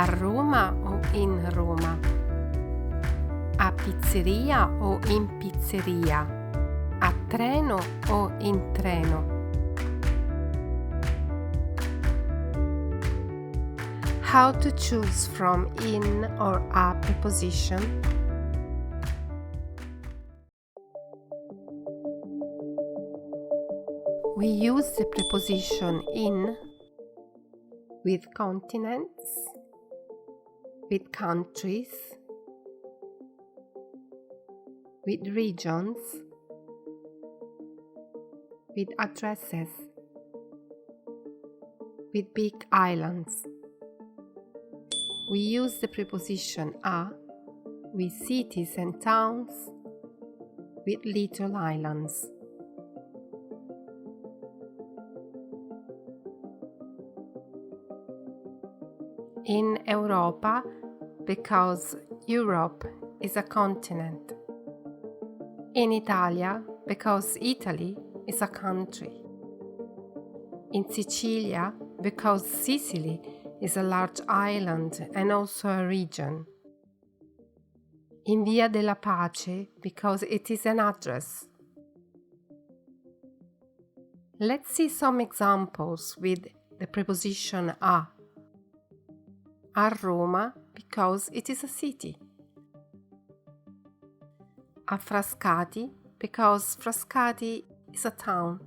A Roma o in Roma? A pizzeria o in pizzeria? A treno o in treno? How to choose from in or a preposition? We use the preposition in with continents, with countries, with regions, with addresses, with big islands. We use the preposition a with cities and towns, with little islands. In Europa, because Europe is a continent. In Italia, because Italy is a country. In Sicilia, because Sicily is a large island and also a region. In Via della Pace, because it is an address. Let's see some examples with the preposition a. A Roma, because it is a city. A Frascati, because Frascati is a town.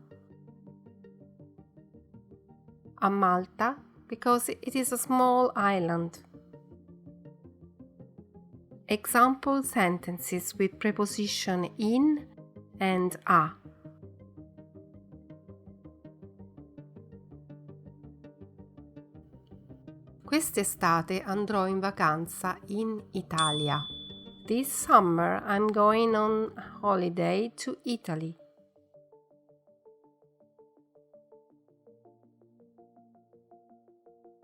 A Malta, because it is a small island. Example sentences with preposition in and a. Quest'estate andrò in vacanza in Italia. This summer I'm going on holiday to Italy.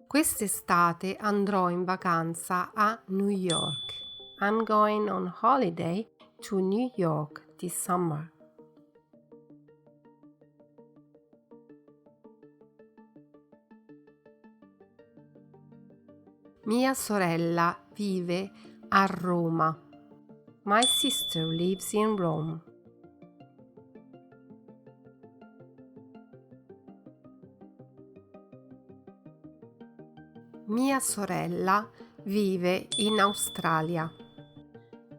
Quest'estate andrò in vacanza a New York. I'm going on holiday to New York this summer. Mia sorella vive a Roma. My sister lives in Rome. Mia sorella vive in Australia.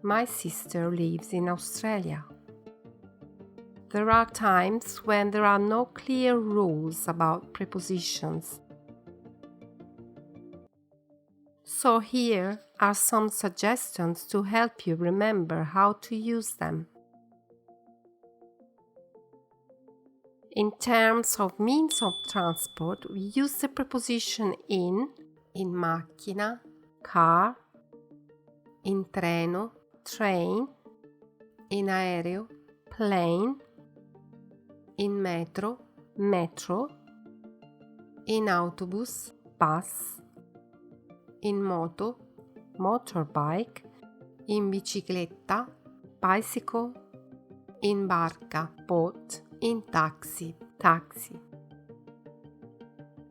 My sister lives in Australia. There are times when there are no clear rules about prepositions. So here are some suggestions to help you remember how to use them. In terms of means of transport, we use the preposition in macchina, car, in treno, train, in aereo, plane, in metro, metro, in autobus, bus, in moto, motorbike, in bicicletta, bicycle, in barca, boat, in taxi, taxi.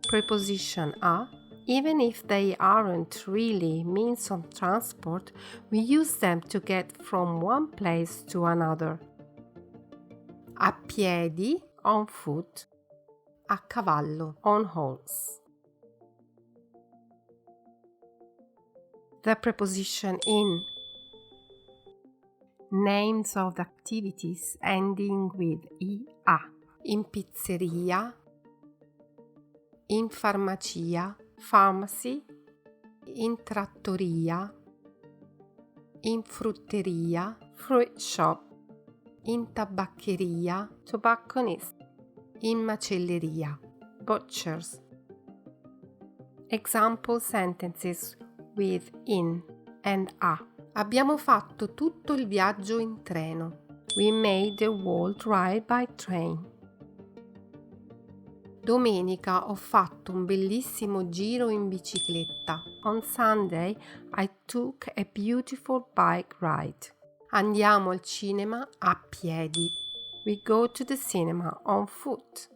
Preposition a, even if they aren't really means of transport, we use them to get from one place to another. A piedi, on foot, a cavallo, on horse. The preposition in. Names of the activities ending with ia. In pizzeria, in farmacia, pharmacy, in trattoria, in frutteria, fruit shop, in tabaccheria, tobacconist, in macelleria, butchers. Example sentences with in and a. Abbiamo fatto tutto il viaggio in treno. We made the whole ride by train. Domenica ho fatto un bellissimo giro in bicicletta. On Sunday I took a beautiful bike ride. Andiamo al cinema a piedi. We go to the cinema on foot.